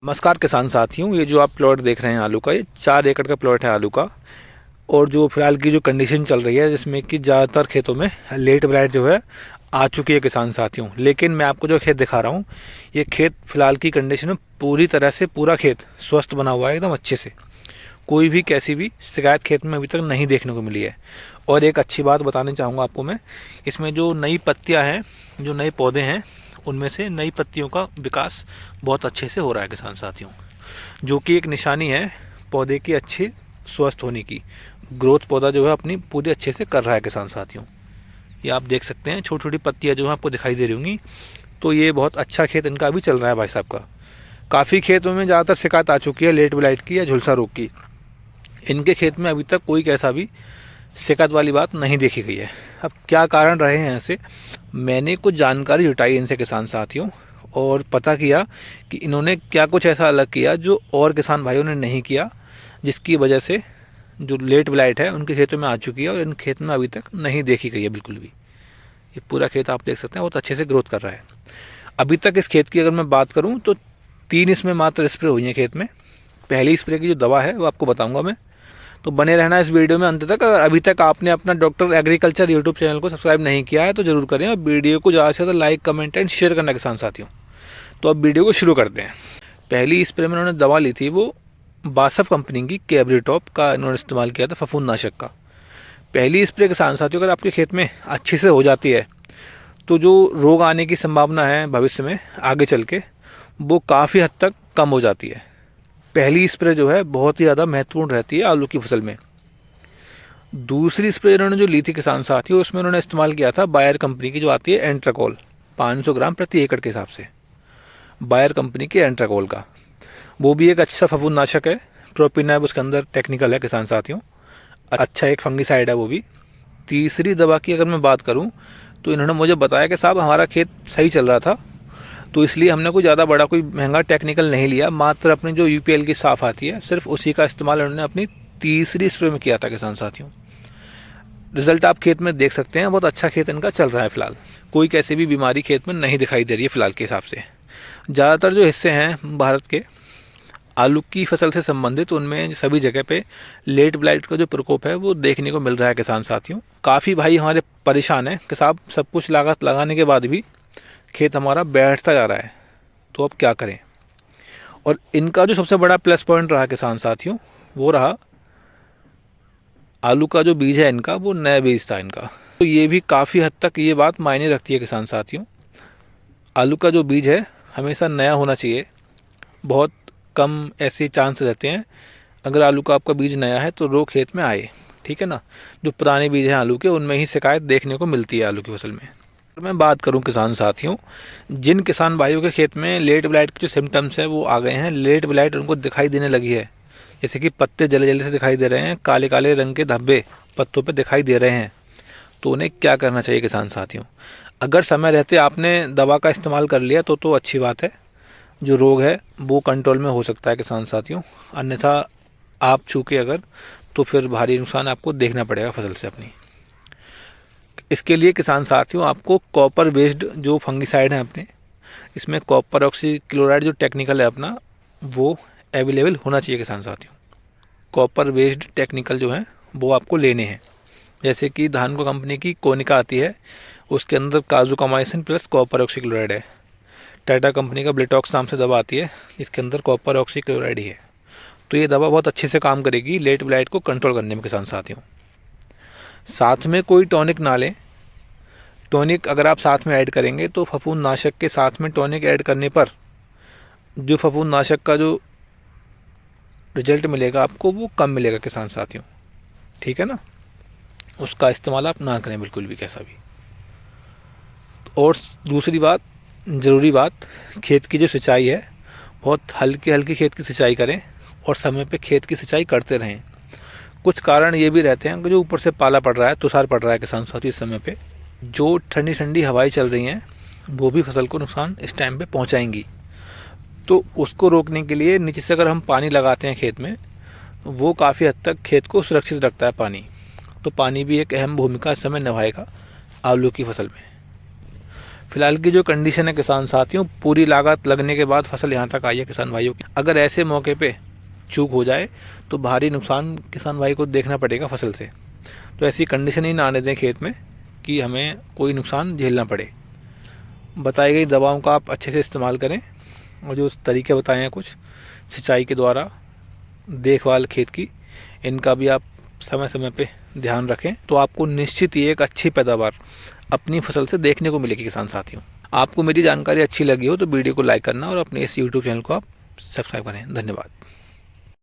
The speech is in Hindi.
नमस्कार किसान साथियों, ये जो आप प्लॉट देख रहे हैं आलू का, ये 4 एकड़ का प्लॉट है आलू का। और जो फिलहाल की जो कंडीशन चल रही है जिसमें कि ज़्यादातर खेतों में लेट ब्लाइट जो है आ चुकी है किसान साथियों। लेकिन मैं आपको जो खेत दिखा रहा हूँ, ये खेत फिलहाल की कंडीशन में पूरी तरह से पूरा खेत स्वस्थ बना हुआ है एकदम अच्छे से। कोई भी कैसी भी शिकायत खेत में अभी तक नहीं देखने को मिली है। और एक अच्छी बात बताना चाहूँगा आपको मैं, इसमें जो नई पत्तियाँ हैं, जो नए पौधे हैं, उनमें से नई पत्तियों का विकास बहुत अच्छे से हो रहा है किसान साथियों, जो कि एक निशानी है पौधे की अच्छी स्वस्थ होने की। ग्रोथ पौधा जो है अपनी पूरी अच्छे से कर रहा है किसान साथियों। ये आप देख सकते हैं, छोटी छोटी पत्तियाँ जो हैं आपको दिखाई दे रही होंगी। तो ये बहुत अच्छा खेत इनका अभी चल रहा है भाई साहब का। काफ़ी खेतों में ज़्यादातर शिकायत आ चुकी है लेट ब्लाइट की या झुलसा रोग की। इनके खेत में अभी तक कोई कैसा भी शिकायत वाली बात नहीं देखी गई है। अब क्या कारण रहे हैं ऐसे, मैंने कुछ जानकारी जुटाई इनसे किसान साथियों, और पता किया कि इन्होंने क्या कुछ ऐसा अलग किया जो और किसान भाइयों ने नहीं किया, जिसकी वजह से जो लेट ब्लाइट है उनके खेतों में आ चुकी है और इन खेत में अभी तक नहीं देखी गई है बिल्कुल भी। ये पूरा खेत आप देख सकते हैं बहुत अच्छे से ग्रोथ कर रहा है। अभी तक इस खेत की अगर मैं बात करूँ तो 3 इसमें मात्र स्प्रे हुई हैं खेत में। पहली स्प्रे की जो दवा है वो आपको बताऊंगा मैं, तो बने रहना इस वीडियो में अंत तक। अगर अभी तक आपने अपना डॉक्टर एग्रीकल्चर यूट्यूब चैनल को सब्सक्राइब नहीं किया है तो जरूर करें, और वीडियो को ज़्यादा से ज़्यादा लाइक कमेंट एंड शेयर करना किसान साथियों। तो अब वीडियो को शुरू करते हैं। पहली स्प्रे में उन्होंने दवा ली थी, वो बासफ कंपनी की कैब्रिटॉप का इन्होंने इस्तेमाल किया था, फफूंदनाशक का। पहली स्प्रे किसान साथियों अगर आपके खेत में अच्छी से हो जाती है तो जो रोग आने की संभावना है भविष्य में आगे चल के, वो काफ़ी हद तक कम हो जाती है। पहली स्प्रे जो है बहुत ही ज़्यादा महत्वपूर्ण रहती है आलू की फसल में। दूसरी स्प्रे इन्होंने जो ली थी किसान साथियों, उसमें उन्होंने इस्तेमाल किया था बायर कंपनी की जो आती है एंट्राकोल, 500 ग्राम प्रति एकड़ के हिसाब से, बायर कंपनी के एंट्राकोल का। वो भी एक अच्छा फफूंदनाशक है, प्रोपिनैब उसके अंदर टेक्निकल है किसान साथियों, अच्छा एक फंगिसाइड है वो भी। तीसरी दवा की अगर मैं बात करूं तो इन्होंने मुझे बताया कि साहब हमारा खेत सही चल रहा था, तो इसलिए हमने कोई ज़्यादा बड़ा कोई महंगा टेक्निकल नहीं लिया, मात्र अपनी जो यूपीएल की साफ़ आती है सिर्फ उसी का इस्तेमाल उन्होंने अपनी तीसरी स्प्रे में किया था किसान साथियों। रिजल्ट आप खेत में देख सकते हैं, बहुत अच्छा खेत इनका चल रहा है फिलहाल। कोई कैसी भी बीमारी खेत में नहीं दिखाई दे रही है फिलहाल के हिसाब से। ज़्यादातर जो हिस्से हैं भारत के आलू की फसल से संबंधित, उनमें सभी जगह पे लेट ब्लाइट का जो प्रकोप है वो देखने को मिल रहा है किसान साथियों। काफ़ी भाई हमारे परेशान हैं कि साहब सब कुछ लागत लगाने के बाद भी खेत हमारा बैठता जा रहा है, तो अब क्या करें। और इनका जो सबसे बड़ा प्लस पॉइंट रहा किसान साथियों, वो रहा आलू का जो बीज है इनका, वो नया बीज था इनका। तो ये भी काफ़ी हद तक ये बात मायने रखती है किसान साथियों। आलू का जो बीज है हमेशा नया होना चाहिए। बहुत कम ऐसे चांस रहते हैं अगर आलू का आपका बीज नया है तो रोग खेत में आए, ठीक है ना। जो पुराने बीज हैं आलू के, उनमें ही शिकायत देखने को मिलती है आलू की फसल में। मैं बात करूं किसान साथियों, जिन किसान भाइयों के खेत में लेट ब्लाइट के जो सिम्टम्स है वो आ गए हैं, लेट ब्लाइट उनको दिखाई देने लगी है, जैसे कि पत्ते जले जले से दिखाई दे रहे हैं, काले काले रंग के धब्बे पत्तों पे दिखाई दे रहे हैं, तो उन्हें क्या करना चाहिए किसान साथियों। अगर समय रहते आपने दवा का इस्तेमाल कर लिया तो अच्छी बात है, जो रोग है वो कंट्रोल में हो सकता है किसान साथियों। अन्यथा आप चूके अगर, तो फिर भारी नुकसान आपको देखना पड़ेगा फसल से अपनी। इसके लिए किसान साथियों आपको कॉपर बेस्ड जो फंगिसाइड हैं अपने, इसमें कॉपर ऑक्सी क्लोराइड जो टेक्निकल है अपना, वो अवेलेबल होना चाहिए किसान साथियों। कॉपर बेस्ड टेक्निकल जो है वो आपको लेने हैं, जैसे कि धानको कंपनी की कोनिका आती है, उसके अंदर काजुकामाइसिन प्लस कॉपर ऑक्सी क्लोराइड है। टाटा कंपनी का ब्लिटॉक्स नाम से दवा आती है, इसके अंदर कॉपर ऑक्सी क्लोराइड ही है। तो ये दवा बहुत अच्छे से काम करेगी लेट ब्लाइट को कंट्रोल करने में किसान साथियों। साथ में कोई टॉनिक ना लें। टॉनिक अगर आप साथ में ऐड करेंगे तो फफूंदनाशक के साथ में टॉनिक ऐड करने पर जो फफूंदनाशक का जो रिजल्ट मिलेगा आपको वो कम मिलेगा किसान साथियों, ठीक है ना। उसका इस्तेमाल आप ना करें बिल्कुल भी कैसा भी। और दूसरी बात, ज़रूरी बात, खेत की जो सिंचाई है बहुत हल्की हल्की खेत की सिंचाई करें और समय पे खेत की सिंचाई करते रहें। कुछ कारण ये भी रहते हैं कि जो ऊपर से पाला पड़ रहा है, तुषार पड़ रहा है किसान साथियों, इस समय पे जो ठंडी ठंडी हवाएं चल रही हैं वो भी फसल को नुकसान इस टाइम पे पहुंचाएंगी। तो उसको रोकने के लिए नीचे से अगर हम पानी लगाते हैं खेत में, वो काफ़ी हद तक खेत को सुरक्षित रखता है पानी। तो पानी भी एक अहम भूमिका इस समय निभाएगा आलू की फसल में। फिलहाल की जो कंडीशन है किसान साथियों, पूरी लागत लगने के बाद फसल यहाँ तक आई है किसान भाइयों की। अगर ऐसे मौके पे चूक हो जाए तो भारी नुकसान किसान भाई को देखना पड़ेगा फसल से। तो ऐसी कंडीशन ही ना आने दें खेत में कि हमें कोई नुकसान झेलना पड़े। बताई गई दवाओं का आप अच्छे से इस्तेमाल करें, और जो तरीके बताए हैं कुछ सिंचाई के द्वारा देखभाल खेत की, इनका भी आप समय समय पे ध्यान रखें, तो आपको निश्चित ही एक अच्छी पैदावार अपनी फसल से देखने को मिलेगी किसान साथियों। आपको मेरी जानकारी अच्छी लगी हो तो वीडियो को लाइक करना और अपने इस यूट्यूब चैनल को आप सब्सक्राइब करें। धन्यवाद।